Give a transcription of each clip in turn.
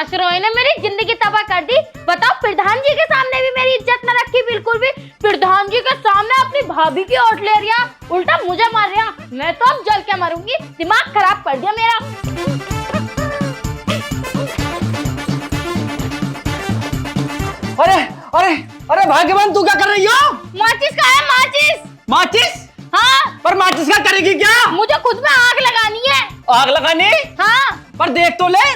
नासरों ने मेरी जिंदगी तबाह कर दी। बताओ, प्रधान जी के सामने भी मेरी इज्जत न रखी बिल्कुल भी। प्रधान जी के सामने अपनी भाभी की ओट ले रिया, उल्टा मुझे मार रिया। मैं तो अब जल के मरूंगी, दिमाग खराब कर दिया मेरा। अरे अरे अरे भाग्यवान, तू क्या कर रही हो? माचिस का है, माचिस। माचिस? हाँ। पर माचिस क्या करेगी क्या? मुझे खुद में आग लगानी है। आग लगानी? हाँ। पर देख तो ले,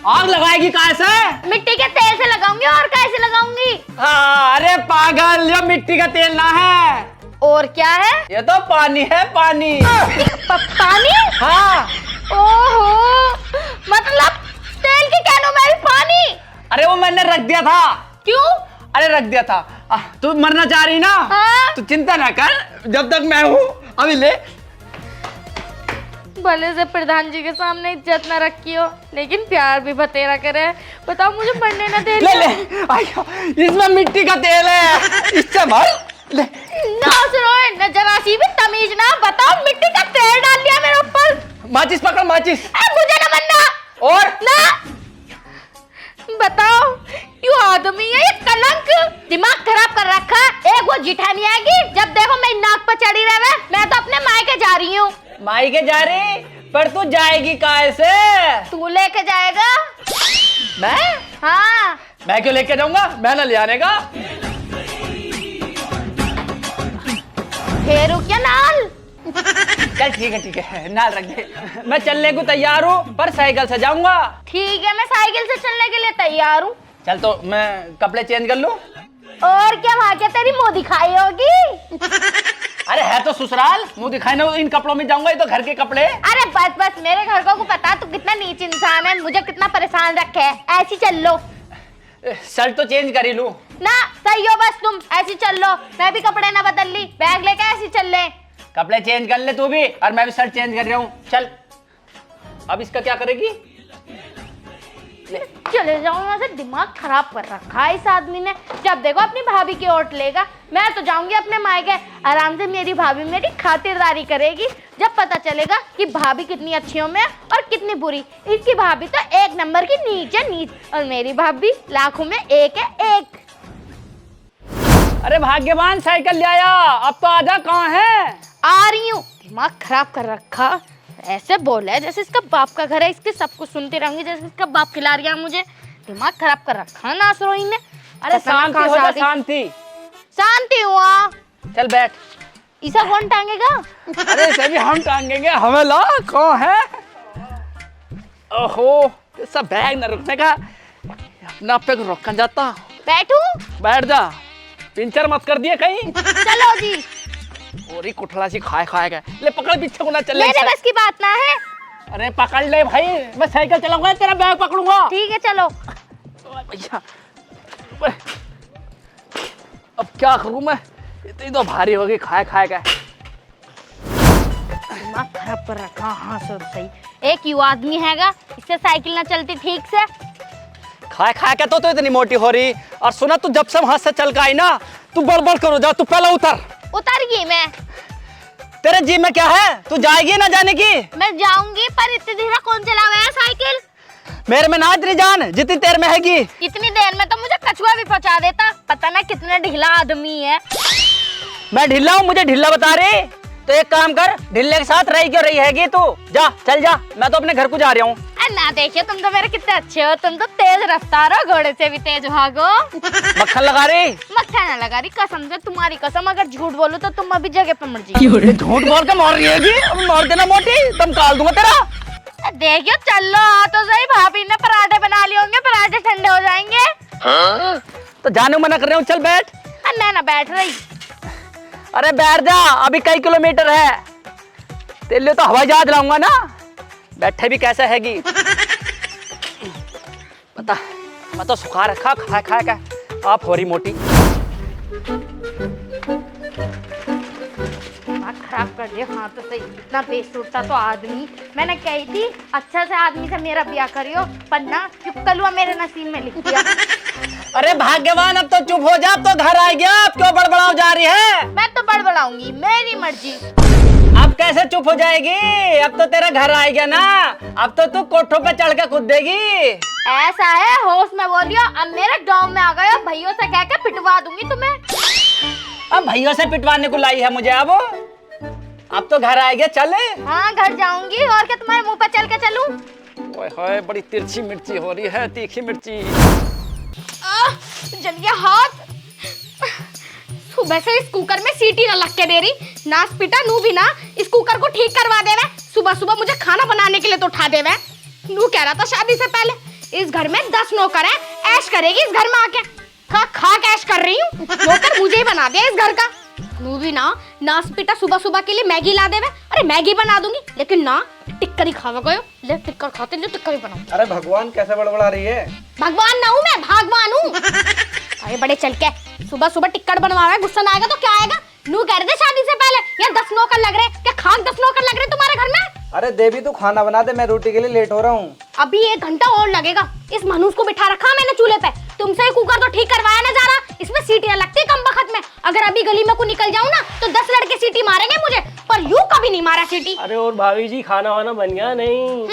आग लगाएगी कैसे? मिट्टी के तेल से लगाऊंगी, और कैसे लगाऊंगी? हाँ, अरे पागल, ये मिट्टी का तेल ना है। और क्या है? ये तो पानी है, पानी। पानी? हाँ। ओहो, मतलब तेल की कैनों में भी पानी? अरे वो मैंने रख दिया था। क्यों? अरे रख दिया था। तू मरना चाह रही ना? हाँ। तू चिंता ना कर, जब तक मैं हूँ। अभी ले। भले से प्रधान जी के सामने इज्जत न रखी हो, लेकिन प्यार भी बतेरा करे। बताओ, मुझे पढ़ने न दे। ले ले, इसमें मिट्टी का तेल है, इससे भर ले। न जरा सी भी तमीज ना। बताओ, मिट्टी का तेल डाल दिया मेरे ऊपर। माचिस पकड़, माचिस। मुझे न बनना। और ना बताओ, क्यों आदमी है ये कलंक, दिमाग खराब कर रखा है। एक वो जिठानी आएगी, जब देखो मेरी नाक पर चढ़ी रहे। मैं तो अपने मायके जा रही हूँ। मायके जा रही? पर तू जाएगी कैसे? तू लेके जाएगा। मैं? हाँ। मैं क्यों लेके जाऊंगा? मैं ना ले आने का। फेरू क्या नाल? चल ठीक है, नाल रख दे। मैं चलने को तैयार हूँ, पर साइकिल से जाऊंगा। ठीक है, मैं साइकिल से चलने के लिए तैयार हूँ। चल तो मैं कपड़े चेंज कर लूं। और क्या, वहाँ क्या तेरी मुँह दिखाई होगी? अरे है तो ससुराल, मुंह दिखाने इन कपड़ों में जाऊंगा, ये तो घर के कपड़े। अरे बस बस, मेरे घर को पता तू कितना नीच इंसान है, मुझे कितना परेशान रखे है। ऐसी चल लो। शर्ट तो चेंज कर ही लूं। ना सही हो, बस तुम ऐसी चल लो। मैं भी कपड़े ना बदल ली, बैग लेके ऐसी चल ले। कपड़े चेंज कर ले तू भी, और मैं भी शर्ट चेंज कर रहा हूँ। चल, अब इसका क्या करेगी? चले जाओ यहाँ से, दिमाग खराब कर रखा है इस आदमी ने। जब देखो अपनी भाभी की ओट लेगा। मैं तो जाऊंगी अपने मायके, आराम से मेरी भाभी मेरी खातिरदारी करेगी। जब पता चलेगा कि भाभी कितनी अच्छियों में और कितनी बुरी। इसकी भाभी तो एक नंबर की नीच है, नीच, और मेरी भाभी लाखों में एक है, एक। अरे भाग्यवान, साइकिल ले आया, अब तो आजा। कहाँ है? आ रही हूँ। दिमाग खराब कर रखा, ऐसे बोला है जैसे इसका बाप का घर है। इसके सब कुछ सुनती रहूंगी जैसे इसका बाप खिला रहा मुझे। दिमाग खराब कर रखा ना नासरोई ने। अरे शांति हो जा, शांति। शांति हुआ। चल बैठ। इसा कौन टांगेगा? अरे इसे भी हम टांगेंगे, हमें ला। कौन है? ओहो, सब बैग न रुकने का, अपना पे रोक जाता। बैठू? बैठ जा, पिंचर मत कर दिए कहीं। चलो जी। और कुठला सी खाए के ले, पकड़, पीछे को ना चल। मेरे बस की बात ना है। अरे पकड़ ले भाई, मैं साइकिल चलाऊंगा, तेरा बैग पकड़ूंगा। ठीक है, चलो। भैया, अब क्या करूं मैं, इतनी तो भारी हो गई खाए के। दिमाग खराब कर रखा। हाँ सब सही। एक युवा आदमी हैगा, इससे साइकिल ना चलती ठीक से। खाए के तो इतनी मोटी हो रही। और सुना, तू जब से वहां से चल के आई ना, तू बड़बड़ करो। जा, तू पहले उतर गई मैं। तेरे जी में क्या है? तू जाएगी ना जाने की? मैं जाऊंगी, पर इतनी देर कौन चलावे है साइकिल? मेरे में ना इतनी जान जितनी तेरे में हैगी। इतनी देर में तो मुझे कछुआ भी पहुंचा देता। पता ना कितना ढीला आदमी है। मैं ढीला हूँ? मुझे ढीला बता रही? तो एक काम कर, ढीले के साथ रही क्यों रही हैगी तू? जा, चल जा, मैं तो अपने घर को जा रहा हूँ। ना देखिए, तुम तो मेरे कितने अच्छे हो। तुम तो तेज रफ्तार हो, घोड़े से भी तेज भागो। मक्खन लगा रही? मक्खन ना लगा रही, कसम से, तुम्हारी कसम। अगर झूठ बोलूं तो तुम अभी जगह पे मर जाओगे। झूठ बोल के मार रही हैगी? अब मार देना मोटी, दम काल दूंगा तेरा। देखियो, चल लो। आ तो सही, भाभी ने पराठे बना लिए होंगे, पराठे ठंडे हो जाएंगे। तो जाने मना कर रहा हूँ, चल बैठ। मैं ना बैठ रही। अरे बैठ जा, अभी कई किलोमीटर है। तेरे लिए तो हवाई जहाज लाऊंगा ना। बैठे भी कैसे हैगी पता, मैं तो सुखा रखा खाए के। आप हो रही मोटी। दिमाग खराब कर दिया। हाँ तो सही, इतना बेसुरता तो आदमी। मैंने कही थी अच्छा से आदमी से मेरा ब्याह करियो, पर ना, कलुआ मेरे नसीब में लिख दिया। अरे भाग्यवान, अब तो चुप हो जा, अब तो घर आ गया। अब क्यों बड़बड़ाओ जा रही है? मैं तो बड़बड़ाऊंगी, मेरी मर्जी। अब कैसे चुप हो जाएगी? अब तो तेरा घर आ गया ना, अब तो तू कोठों पे चढ़ के कूदेगी। ऐसा है, होश में बोलियो। अब मेरे गांव में आ गए हो, भैयों से कह के पिटवा दूंगी तुम्हें। अब भैया से पिटवाने को लाई है मुझे। अब तो घर आ गया, चल। हाँ घर जाऊंगी, और क्या तुम्हारे मुंह पे चल के चलूं? ओए होए, बड़ी तिरछी मिर्ची हो रही है, तीखी मिर्ची। जल गया हाथ। सुबह से इस कुकर में सीटी ना लग के दे रही। नास पिटा नू भी ना इस कुकर को ठीक करवा दे वे। सुबह सुबह मुझे खाना बनाने के लिए तो उठा दे वे। नू कह रहा था शादी से पहले इस घर में 10 नौकर हैं, ऐश करेगी इस घर में आके। खा खा के ऐश कर रही हूँ, नौकर मुझे ही बना दिया इस घर का। नू भी ना नास पिटा सुबह सुबह के लिए मैगी ला दे वे। अरे मैगी बना दूंगी, लेकिन ना टिक्कर ही खावा गयो। ले टिक्कर खाते जो टिक्कर ही बनाऊं। अरे भगवान कैसे बड़बड़ा रही है? भगवान ना हूँ मैं, भगवान हूँ। अरे बड़े चल के सुबह सुबह टिक्कर बनवा रहा है, गुस्सा ना आएगा तो क्या आएगा? नू कह रहे थे शादी से पहले यार 10 नौकर लग रहे। क्या खाक 10 नौकर लग रहे तुम्हारे घर में? अरे देवी तू खाना बना दे, मैं रोटी के लिए लेट हो रहा हूँ। अभी 1 घंटा और लगेगा। इस मनुष्य को बिठा रखा मैंने चूल्हे पे। तुमसे ही कुकर तो ठीक करवाया ना जा रहा, इसमें सीटी ना लगती कम बखत में। अगर अभी गली में को निकल जाऊं ना तो 10 लड़के सीटी मारेंगे मुझे, पर यूं कभी नहीं मारा सीटी। अरे और भाभी जी खाना वाना बन गया नहीं?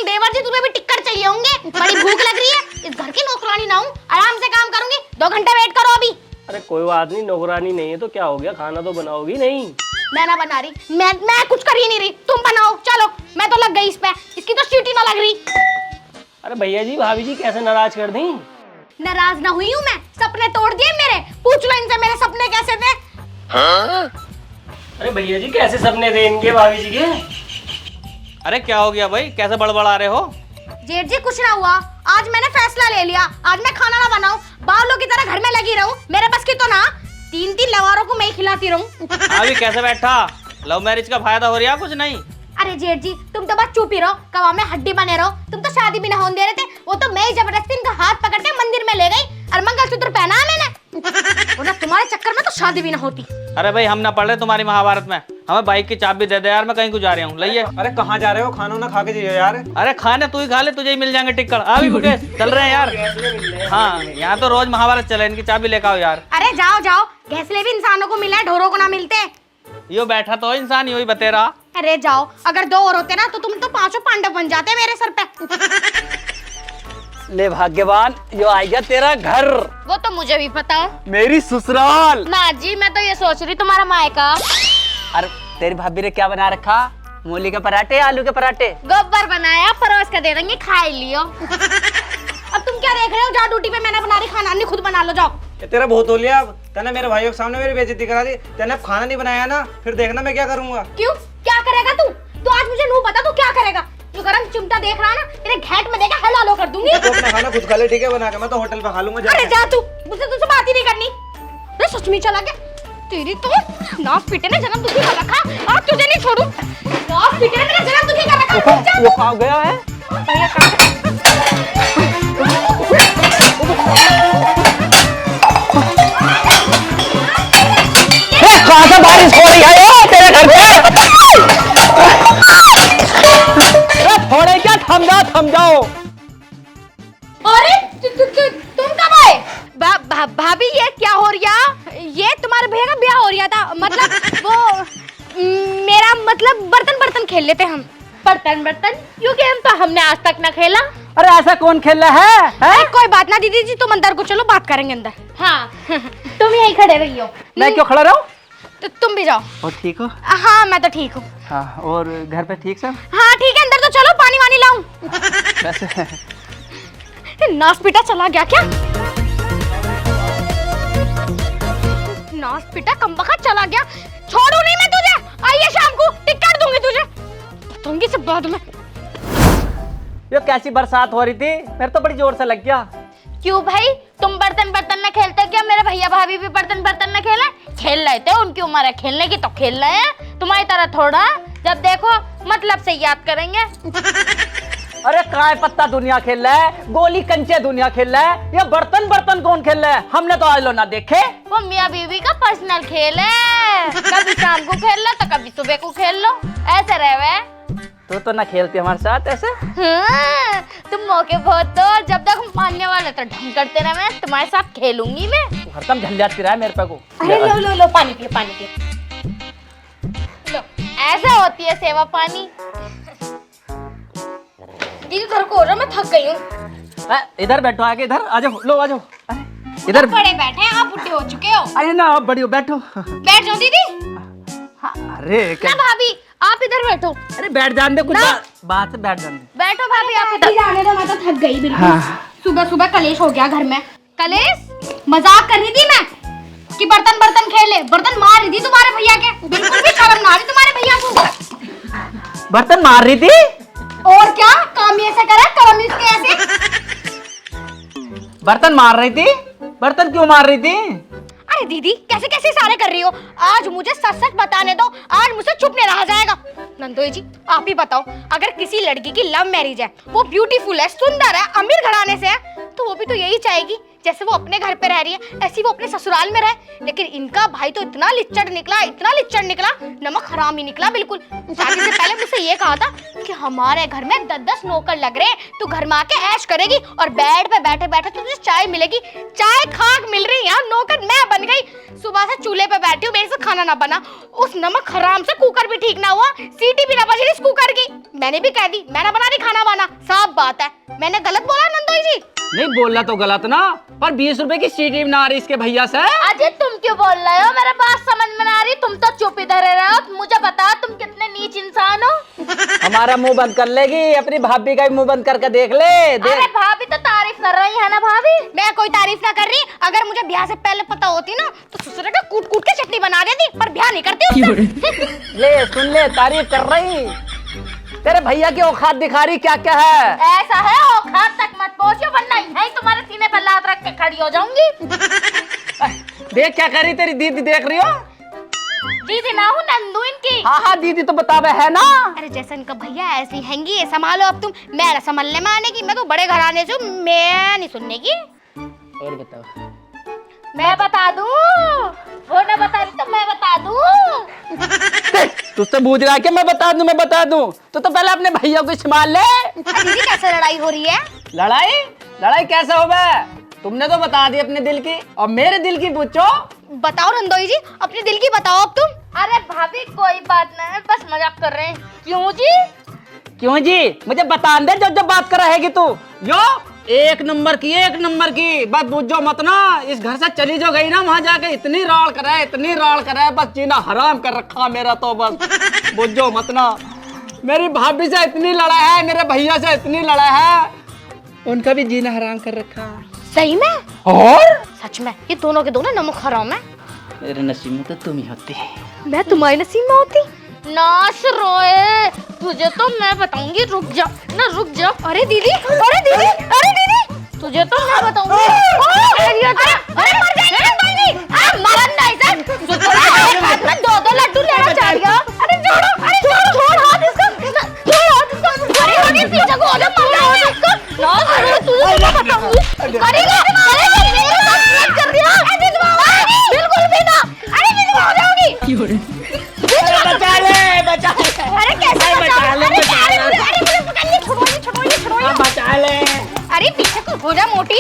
देवर जी तुम्हें भी टिक्कर चाहिए होंगे, बड़ी भूख लग रही है। इस घर की नौकरानी ना हूं, आराम से काम करूंगी। 2 घंटे वेट करो अभी। अरे कोई बात नहीं, नौकरानी नहीं है तो क्या हो गया, खाना तो बनाओगी नहीं? मैं ना बना रही, मैं कुछ कर ही नहीं रही। तुम बनाओ, चलो। मैं तो लग गई इस पे, इसकी तो सीटी ना लग रही। अरे भैया जी भाभी जी कैसे नाराज कर दी? नाराज ना हुई हूँ मैं, सपने तोड़ दिए मेरे। पूछ लो इनसे मेरे सपने कैसे थे। अरे भैया जी कैसे सपने थे इनके भाभी जी के? अरे क्या हो गया भाई, कैसे बड़बड़ा रहे हो? जेठ जी कुछ ना हुआ। आज मैंने फैसला ले लिया, आज मैं खाना ना बनाऊं, बावलों की तरह घर में लगी रहूं। मेरे बस की तो ना 3-3 लवारों को मैं ही खिलाती रहूं। अभी कैसे बैठा? लव मैरिज का फायदा हो रहा कुछ नहीं? अरे जेठ जी तुम तो बस चुप ही रहो, कवा में हड्डी बने रहो। तुम तो शादी भी ना होने दे रहे थे, वो तो मैं ही जबरदस्ती इनका हाथ पकड़ के मंदिर में ले गई और मंगलसूत्र पहना मैंने। वरना तुम्हारे चक्कर में तो शादी भी ना होती। अरे भाई हम ना पढ़ रहे तुम्हारी महाभारत में, हमें बाइक की चाबी दे दे यार, मैं कहीं को जा रहा हूँ, लइए। अरे कहाँ जा रहे हो? खाना ना खा के जाइए यार। अरे खाने तू ही खा ले, तुझे ही मिल जाएंगे टिक्कर। अभी मुकेश चल रहे हैं यार। हाँ यहाँ तो रोज महाभारत चले, इनकी चाबी लेकर आओ यार। अरे जाओ जाओ, घैसले भी इंसानों को मिला है, ढोरों को ना मिलते। यो बैठा तो इंसान यो ही बतेरा। अरे जाओ, अगर 2 और होते ना तो तुम तो 5 पांडव बन जाते मेरे सर पे। ले भाग्यवान, यो आ गया तेरा घर, वो तो मुझे भी पता है। मेरी ससुराल। ना जी, मैं तो ये सोच रही तुम्हारा मायका। अरे तेरी भाभी ने क्या बना रखा? मूली के पराठे, आलू के पराठे? गोबर बनाया, परोस कर दे देंगे, खा लियो। अब तुम क्या देख रहे हो? जाओ ड्यूटी पे, मैंने बना रही खाना, नहीं खुद बना लो जाओ। ये तेरा बहुत हो लिया। अब तेने मेरे भाइयों के सामने मेरी बेइज्जती करा दी। तेने खाना नहीं बनाया ना, फिर देखना मैं क्या करूंगा। क्यों? क्या करेगा तू? तो आज मुझे नू बता, तू क्या करेगा? जो गरम चिमटा देख रहा है ना, तेरे घेट में देगा हेलो हेलो कर दूंगी। तो अपना खाना खुद खा ले, ठीक है? बना के मैं तो होटल पे खा लूंगा। अरे जा तू, मुझसे तुझसे बात ही नहीं करनी। अरे सच में चला गया तेरी तो। नाक पीटे ने जन्म दुखी कर रखा, आज तुझे नहीं छोड़ू। नाक पीटे ने मेरा जन्म दुखी कर रखा। वो खा गया है। कहाँ से बारिश हो रही है ये तेरे घर पे? थोड़े क्या, थम जाओ। अरे तुम कब आए? भाभी ये क्या हो रहा? ये तुम्हारे भैया का ब्याह हो रहा था, मतलब वो मेरा मतलब बर्तन खेल लेते हम। बर्तन क्योंकि हम तो हमने आज तक ना खेला। अरे ऐसा कौन खेल रहा है? अरे कोई बात ना दीदी जी, तुम अंदर को चलो, बात करेंगे अंदर। हाँ तुम यहीं खड़े रहियो। मैं क्यों खड़ा रहूं? तो तुम भी जाओ। और ठीक हो? हाँ मैं तो ठीक हूँ। हाँ, और घर पे ठीक सब? हाँ ठीक है, अंदर तो चलो, पानी वानी लाऊं। वैसे नास पिटा चला गया क्या? नास पिटा कमबख्त चला गया। छोड़ू नहीं मैं तुझे, आइए शाम को टिकट दूंगी तुझे, बताऊंगी सब बाद में। ये कैसी बरसात हो रही थी, मेरे तो बड़ी जोर से लग गया। क्यों भाई, तुम बर्तन न खेलते क्या? मेरे भैया भाभी भी बर्तन न खेले? खेल रहे थे, उनकी उम्र है खेलने की तो खेल रहे हैं, तुम्हारी तरह थोड़ा। जब देखो मतलब से याद करेंगे। अरे काय पत्ता दुनिया खेल रहा है, गोली कंचे दुनिया खेल रहा है, ये बर्तन कौन खेल रहा है? हमने तो आज लो ना देखे। वो मियाँ बीवी का पर्सनल खेल है, कभी शाम को खेल लो तो कभी सुबह को खेल लो, ऐसे रहे। तो ना खेलती हमारे साथ ऐसे? हाँ, तुम मौके बहुत दो, जब तक हम मानने वाले तो ढंग करते रहे, मैं तुम्हारे साथ खेलूंगी मैं। हरदम झल्लाती रहा है मेरे पे को। अरे लो पानी पियो। लो ऐसा होती है सेवा पानी। दीदी घर को हो रहा, मैं थक गई हूँ। इधर बैठो, आके इधर आ जाओ, लो आ जाओ। अरे, इधर बड़े बैठे हैं, आप बुढ़े हो चुके हो। अरे ना आप बड़ी हो, बैठो। बैठ जाओ दीदी। अरे ना भाभी आप इधर बैठो। अरे बैठ जान दे, कुछ बात से बैठ जान दे। बैठो भाभी आप इधर। जाने दो, मैं तो थक गई बिल्कुल। सुबह सुबह कलेश हो गया घर में। कलेश मजाक कर रही थी मैं कि बर्तन बर्तन खेले, बर्तन मार रही थी तुम्हारे भैया के। बिल्कुल भी शर्म ना आ रही तुम्हारे भैया को। बर्तन मार रही थी और क्या काम ये ऐसे करा, काम इसके ऐसे। बर्तन मार रही थी? बर्तन क्यों मार रही थी? अरे दीदी कैसे कैसे इशारे कर रही हो? आज मुझे सच सच बताने दो, आज मुझसे चुप नहीं रहा जाएगा। नंदोई जी आप ही बताओ, अगर किसी लड़की की लव मैरिज है, वो ब्यूटीफुल है, सुंदर है, अमीर घराने से है, तो वो भी तो यही चाहेगी जैसे वो अपने घर पे रह रही है ऐसी वो अपने ससुराल में रहे। लेकिन इनका भाई तो इतना लिच्चड़ निकला, इतना लिच्चड़ निकला, नमक हराम ही निकला बिल्कुल। शादी से पहले मुझसे ये कहा था कि हमारे घर में 10-10 नौकर लग रहे, तू घर में आके ऐश करेगी और बेड पे बैठे बैठे तुझे चाय मिलेगी। चाय खाक मिल रही है, नौकर मैं बन गई। सुबह से चूल्हे पे बैठी हूँ, मेरे से खाना ना बना। उस नमक हराम से कुकर भी ठीक ना हुआ, सीटी भी ना बजी इस कुकर की। मैंने भी कह दी मैं ना बना रही खाना वाना, साफ बात है। मैंने गलत बोला नंदोई जी? नहीं बोलना तो गलत ना, पर 20 रुपए की सीटी बना रही इसके भैया से। अजय तुम क्यों बोल रहे हो? मेरे बात समझ में ना आ रही, तुम तो चुप इधर रहे हो। मुझे बताओ तुम कितने नीच इंसान हो। हमारा मुंह बंद कर लेगी, अपनी भाभी का भी मुंह बंद करके देख ले। अरे भाभी तो तारीफ कर रही है ना भाभी? मैं कोई तारीफ ना कर रही। अगर मुझे ब्याह से पहले पता होती ना तो ससुर का कूट कूट के चटनी बना देती, पर ब्याह नहीं करती उससे। ले सुन ले, तारीफ कर रही। तेरे भैया की औकात दिखा रही क्या क्या है। ऐसा है, औकात तक मत पहुंचो वरना यहीं तुम्हारे सीने पर लात रख के खड़ी हो जाऊंगी। देख क्या कर रही तेरी दीदी, देख रही हो? दीदी ना हूँ नंदू इनकी। हाँ हाँ दीदी तो बतावे है ना। अरे जैसा इनका भैया ऐसी हैंगी है, संभालो अब तुम। मैं ना संभलने में आने की, मैं तो बड़े घराने से हूँ, मैं नहीं सुनने की। और बताओ। मैं बता दूं, वो ना बता रही तो मैं बता दूं। तुझसे पूछ रहा कि मैं बता दूं, मैं बता दूं। तो पहले अपने भैया को संभाल ले। दीदी कैसे लड़ाई हो रही है? लड़ाई लड़ाई कैसे हो बे? तुमने तो बता दी अपने दिल की, और मेरे दिल की पूछो। बताओ रंदोई जी, अपने दिल की बताओ अब तुम। अरे भाभी कोई बात नहीं, बस मजाक कर रहे हैं। क्यों जी? क्यों जी? मुझे बता दे जब जब बात कर रहेगी तू। यो एक नंबर की बस बुझो मत ना। इस घर से चली जो गई ना, वहां जाके इतनी राड़ करे, बस जीना हराम कर रखा मेरा तो। बस बुझो मत ना। मेरी भाभी से इतनी लड़ा है, मेरे भैया से इतनी लड़ा है, उनका भी जीना हराम कर रखा। सही में? और सच में ये दोनों के दोनों नमक हराम है। मेरे नसीब में तो तुम ही होती। मैं तुम्हारे नसीब में होती? नाश रोए, तुझे तो मैं बताऊंगी। रुक जा ना, रुक जा। अरे दीदी, अरे दीदी, अरे दीदी, तुझे तो मैं बताऊंगी। अरे मर जाएगी मरन नहीं सर। एक हाथ में 2-2 लड्डू लेना चाह रही हो। अरे छोड़ हाथ इसका, छोड़ हाथ इसका। अरे होने पीछे को हो जा, मर जाएगा इसको। ना अरे तुझे तो मैं बताऊंगी। करेगा कर रही हो? बिल्कुल भी ना। अरे विधवा हो जाओगी। बचा ले। अरे कैसे बचा ले? अरे मुझे पकड़ ले, छोड़ो ये। बचा ले। अरे पीछे को हो जा मोटी।